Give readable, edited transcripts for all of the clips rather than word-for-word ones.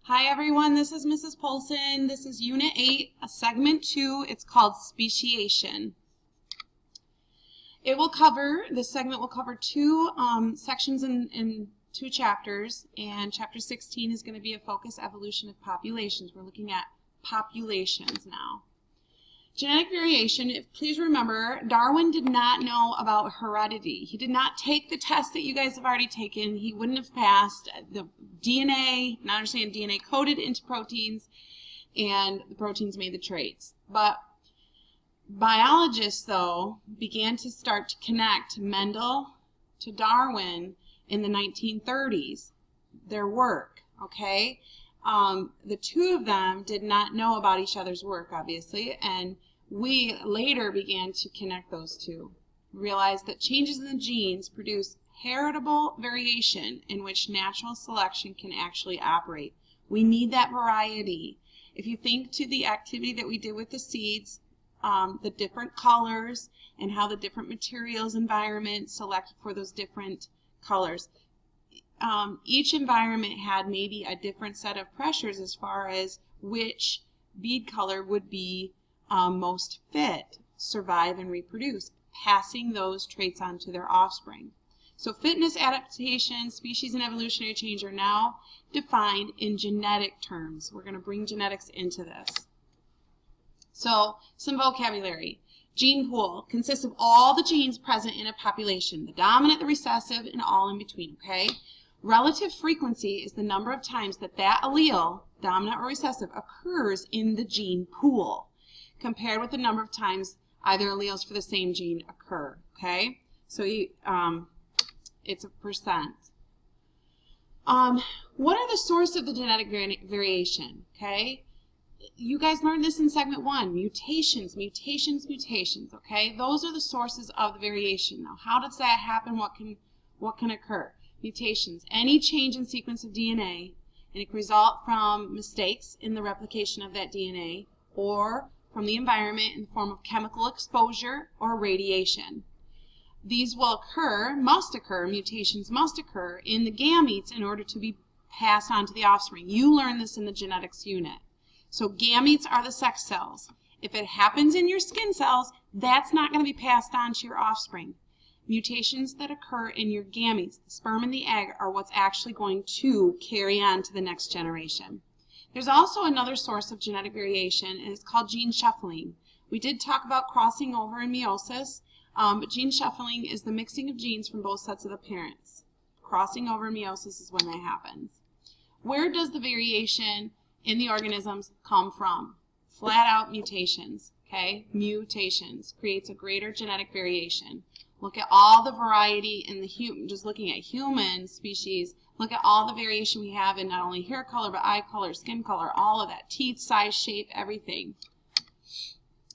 Hi everyone, this is Mrs. Polson. This is Unit 8, Segment 2. It's called Speciation. This segment will cover two sections in two chapters, and Chapter 16 is going to be a focus evolution of populations. We're looking at populations now. Genetic variation, please remember, Darwin did not know about heredity. He did not take the test that you guys have already taken. He wouldn't have passed. The DNA, not understand DNA coded into proteins, and the proteins made the traits. But biologists, though, began to start to connect Mendel to Darwin in the 1930s, their work, okay? The two of them did not know about each other's work, obviously, and we later began to connect those two. Realized that changes in the genes produce heritable variation in which natural selection can actually operate. We need that variety. If you think to the activity that we did with the seeds, the different colors and how the different materials environment selected for those different colors. Each environment had maybe a different set of pressures as far as which bead color would be most fit, survive, and reproduce, passing those traits on to their offspring. So fitness, adaptation, species, and evolutionary change are now defined in genetic terms. We're going to bring genetics into this. So some vocabulary. Gene pool consists of all the genes present in a population, the dominant, the recessive, and all in between, okay? Relative frequency is the number of times that allele, dominant or recessive, occurs in the gene pool, compared with the number of times either alleles for the same gene occur, okay? So it's a percent. What are the source of the genetic variation, okay? You guys learned this in segment 1, mutations, okay? Those are the sources of the variation. Now, how does that happen? What can occur? Mutations, any change in sequence of DNA, and it can result from mistakes in the replication of that DNA or from the environment in the form of chemical exposure or radiation. These mutations must occur in the gametes in order to be passed on to the offspring. You learned this in the genetics unit. So gametes are the sex cells. If it happens in your skin cells, that's not going to be passed on to your offspring. Mutations that occur in your gametes, the sperm and the egg, are what's actually going to carry on to the next generation. There's also another source of genetic variation, and it's called gene shuffling. We did talk about crossing over and meiosis, but gene shuffling is the mixing of genes from both sets of the parents. Crossing over and meiosis is when that happens. Where does the variation in the organisms come from? Flat out mutations, okay? Mutations creates a greater genetic variation. Look at all the variety in just looking at human species. Look at all the variation we have in not only hair color, but eye color, skin color, all of that, teeth, size, shape, everything.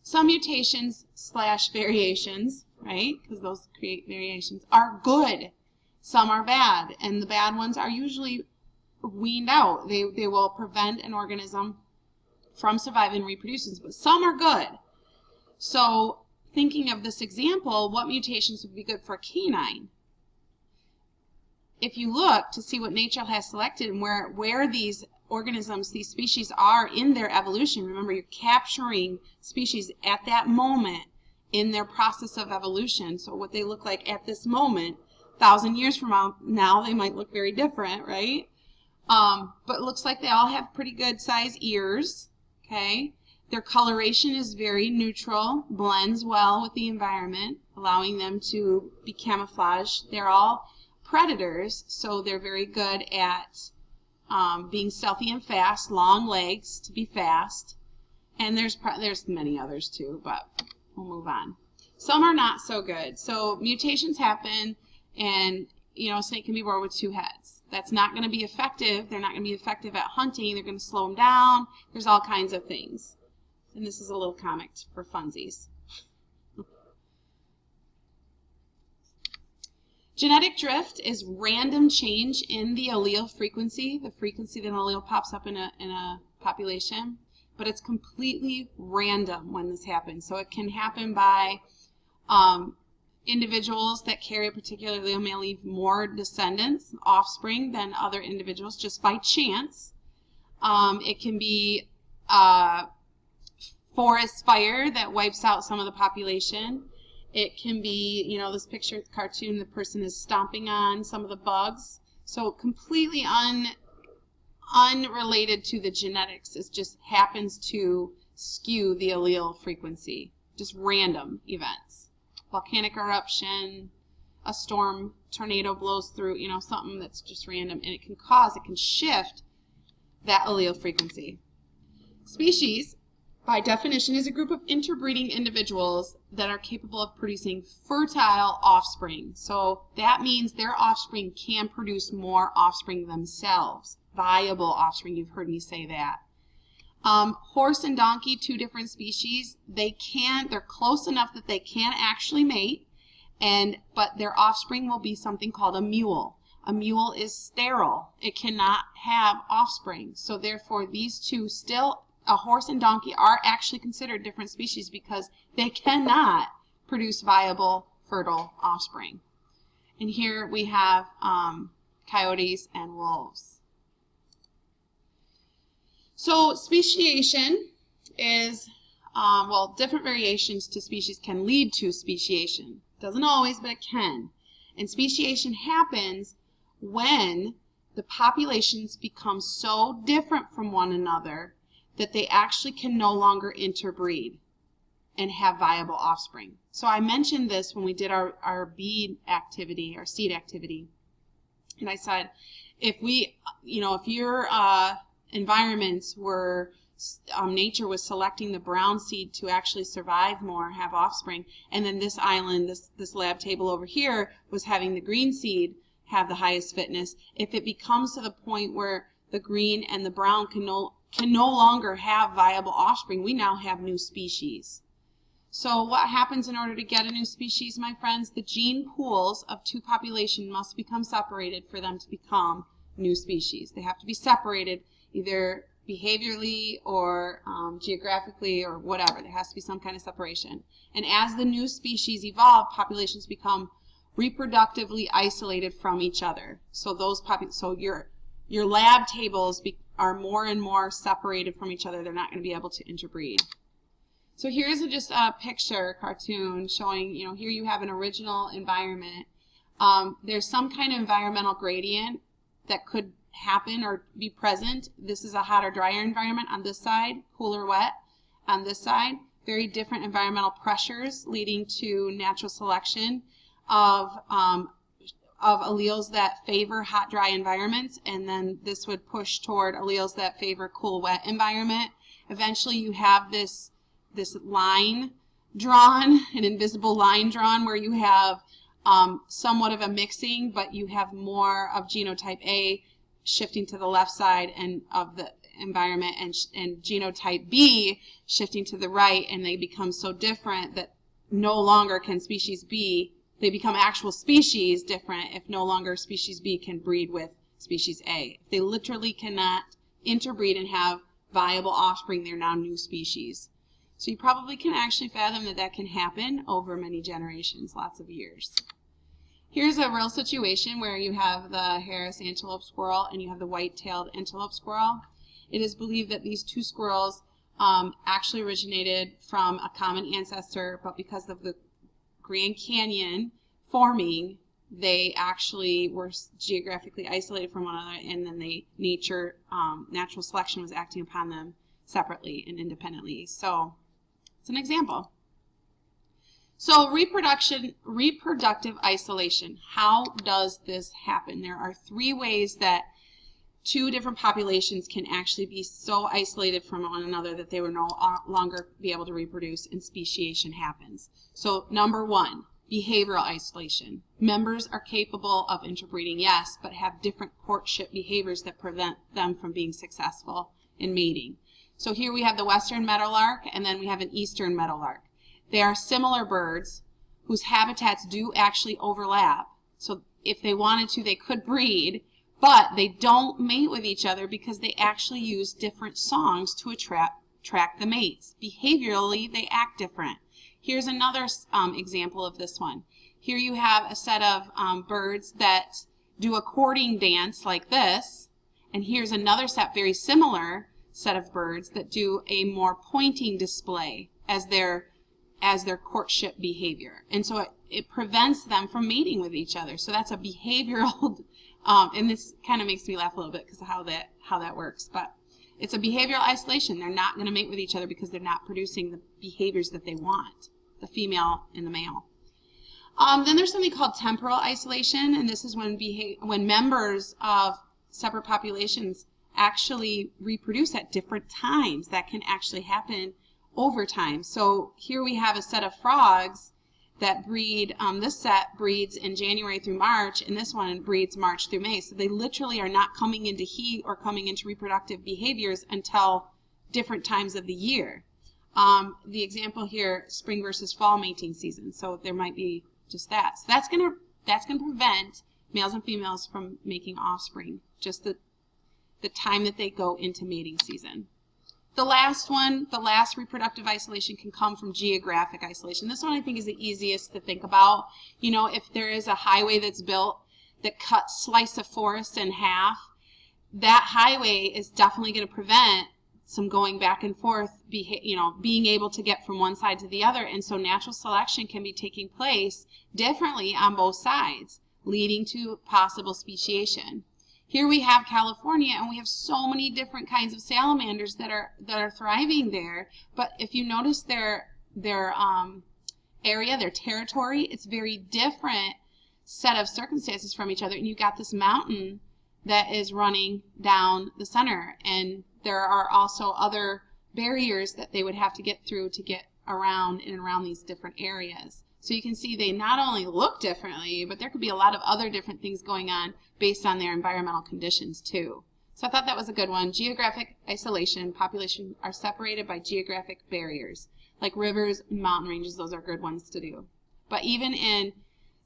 Some mutations / variations, right, because those create variations, are good. Some are bad, and the bad ones are usually weaned out. They will prevent an organism from surviving and reproducing, but some are good. So thinking of this example, what mutations would be good for a canine? If you look to see what nature has selected and where these organisms, these species are in their evolution, remember you're capturing species at that moment in their process of evolution. So what they look like at this moment, 1,000 years from now, they might look very different, right? But it looks like they all have pretty good size ears, okay? Their coloration is very neutral, blends well with the environment, allowing them to be camouflaged. They're all predators, so they're very good at being stealthy and fast, long legs to be fast. And there's many others too, but we'll move on. Some are not so good. So mutations happen, and a snake can be born with 2 heads. That's not going to be effective. They're not going to be effective at hunting. They're going to slow them down. There's all kinds of things. And this is a little comic for funsies. Genetic drift is random change in the allele frequency, the frequency that an allele pops up in a population, but it's completely random when this happens. So it can happen by individuals that carry a particular allele may leave more descendants, offspring, than other individuals just by chance. It can be a forest fire that wipes out some of the population. It can be, you know, this picture cartoon, the person is stomping on some of the bugs. So completely unrelated to the genetics. It just happens to skew the allele frequency. Just random events. Volcanic eruption, a storm, tornado blows through, you know, something that's just random, and it can shift that allele frequency. Species, by definition, is a group of interbreeding individuals that are capable of producing fertile offspring. So that means their offspring can produce more offspring themselves. Viable offspring, you've heard me say that. Horse and donkey, two different species, they're close enough that they can actually mate, but their offspring will be something called a mule. A mule is sterile. It cannot have offspring. So therefore, these two still, a horse and donkey, are actually considered different species because they cannot produce viable, fertile offspring. And here we have coyotes and wolves. So speciation is, different variations to species can lead to speciation. Doesn't always, but it can. And speciation happens when the populations become so different from one another that they actually can no longer interbreed and have viable offspring. So I mentioned this when we did our bead activity, our seed activity. And I said, if your environments were, nature was selecting the brown seed to actually survive more, have offspring, and then this island, this lab table over here was having the green seed have the highest fitness, if it becomes to the point where the green and the brown can no longer have viable offspring, we now have new species. So what happens in order to get a new species, my friends? The gene pools of two populations must become separated for them to become new species. They have to be separated either behaviorally or geographically or whatever. There has to be some kind of separation. And as the new species evolve, populations become reproductively isolated from each other. So your lab tables are more and more separated from each other. They're not going to be able to interbreed. So here's just a picture, cartoon, showing, here you have an original environment. There's some kind of environmental gradient that could happen or be present. This is a hot or drier environment on this side, cooler, wet on this side. Very different environmental pressures leading to natural selection of alleles that favor hot, dry environments, and then this would push toward alleles that favor cool, wet environment. Eventually you have this line drawn, an invisible line drawn, where you have somewhat of a mixing, but you have more of genotype A shifting to the left side and of the environment, and genotype B shifting to the right, and they become so different that no longer can species B, they become actual species different if no longer species B can breed with species A. If they literally cannot interbreed and have viable offspring, they're now new species. So you probably can actually fathom that can happen over many generations, lots of years. Here's a real situation where you have the Harris antelope squirrel and you have the white-tailed antelope squirrel. It is believed that these two squirrels actually originated from a common ancestor, but because of the Grand Canyon forming, they actually were geographically isolated from one another, and then natural selection was acting upon them separately and independently. So it's an example. So reproductive isolation. How does this happen? There are three ways that two different populations can actually be so isolated from one another that they will no longer be able to reproduce, and speciation happens. So number one, behavioral isolation. Members are capable of interbreeding, yes, but have different courtship behaviors that prevent them from being successful in mating. So here we have the western meadowlark, and then we have an eastern meadowlark. They are similar birds whose habitats do actually overlap. So if they wanted to, they could breed, but they don't mate with each other because they actually use different songs to attract the mates. Behaviorally, they act different. Here's another example of this one. Here you have a set of birds that do a courting dance like this, And here's another set, very similar set of birds that do a more pointing display as their courtship behavior. And so it prevents them from mating with each other. So that's a behavioral, and this kind of makes me laugh a little bit because of how that works. But it's a behavioral isolation. They're not going to mate with each other because they're not producing the behaviors that they want, the female and the male. Then there's something called temporal isolation, and this is when members of separate populations actually reproduce at different times. That can actually happen over time. So here we have a set of frogs that breed, this set breeds in January through March, and this one breeds March through May. So they literally are not coming into heat or coming into reproductive behaviors until different times of the year. The example here, spring versus fall mating season. So there might be just that. So that's gonna prevent males and females from making offspring, just the time that they go into mating season. The last one, the last reproductive isolation, can come from geographic isolation. This one I think is the easiest to think about. You know, if there is a highway that's built that slice a forest in half, that highway is definitely going to prevent some going back and forth, being able to get from one side to the other. And so natural selection can be taking place differently on both sides, leading to possible speciation. Here we have California, and we have so many different kinds of salamanders that are thriving there. But if you notice their area, their territory, it's very different set of circumstances from each other. And you've got this mountain that is running down the center, and there are also other barriers that they would have to get through to get around and around these different areas. So you can see they not only look differently, but there could be a lot of other different things going on based on their environmental conditions too. So I thought that was a good one. Geographic isolation, populations are separated by geographic barriers, like rivers and mountain ranges. Those are good ones to do. But even in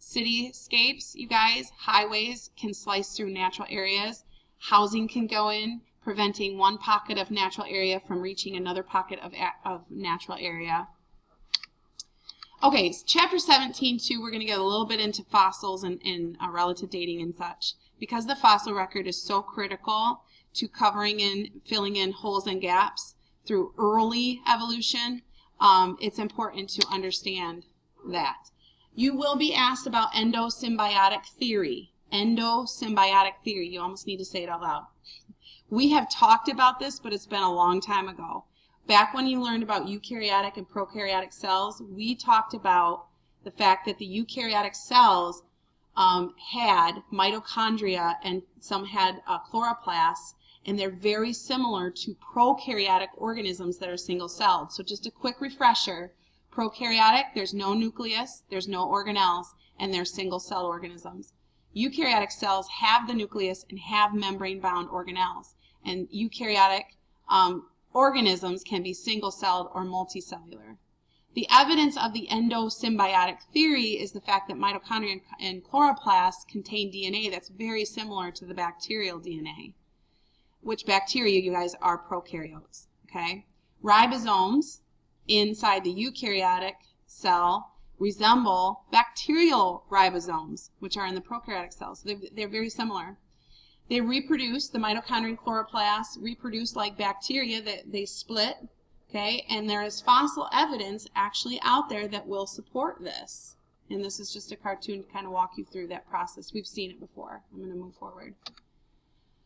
cityscapes, you guys, highways can slice through natural areas. Housing can go in, preventing one pocket of natural area from reaching another pocket of natural area. Okay, so chapter 17 too, we're going to get a little bit into fossils and relative dating and such. Because the fossil record is so critical to covering and filling in holes and gaps through early evolution, it's important to understand that. You will be asked about endosymbiotic theory. Endosymbiotic theory. You almost need to say it out loud. We have talked about this, but it's been a long time ago. Back when you learned about eukaryotic and prokaryotic cells, we talked about the fact that the eukaryotic cells had mitochondria and some had chloroplasts, and they're very similar to prokaryotic organisms that are single-celled. So just a quick refresher, prokaryotic, there's no nucleus, there's no organelles, and they're single-cell organisms. Eukaryotic cells have the nucleus and have membrane-bound organelles, and eukaryotic organisms can be single-celled or multicellular. The evidence of the endosymbiotic theory is the fact that mitochondria and chloroplasts contain DNA that's very similar to the bacterial DNA, which bacteria, you guys, are prokaryotes, okay? Ribosomes inside the eukaryotic cell resemble bacterial ribosomes, which are in the prokaryotic cells. So they're very similar. They reproduce, the mitochondria and chloroplasts reproduce like bacteria, that they split, okay? And there is fossil evidence actually out there that will support this. And this is just a cartoon to kind of walk you through that process. We've seen it before. I'm going to move forward.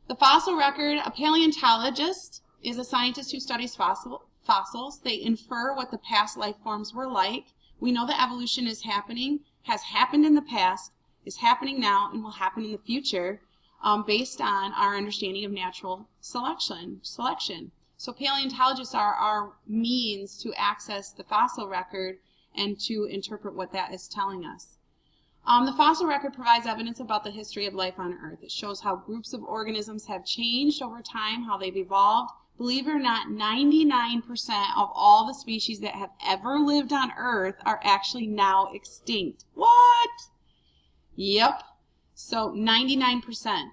The fossil record, a paleontologist is a scientist who studies fossils. They infer what the past life forms were like. We know that evolution is happening, has happened in the past, is happening now, and will happen in the future based on our understanding of natural selection. So paleontologists are our means to access the fossil record and to interpret what that is telling us. The fossil record provides evidence about the history of life on Earth. It shows how groups of organisms have changed over time, how they've evolved. Believe it or not, 99% of all the species that have ever lived on Earth are actually now extinct. What? Yep. So 99%.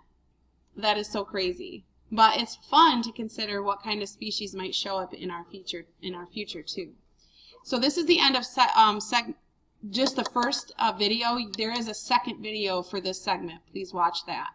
That is so crazy. But it's fun to consider what kind of species might show up in our future too. So this is the end of just the first video. There is a second video for this segment. Please watch that.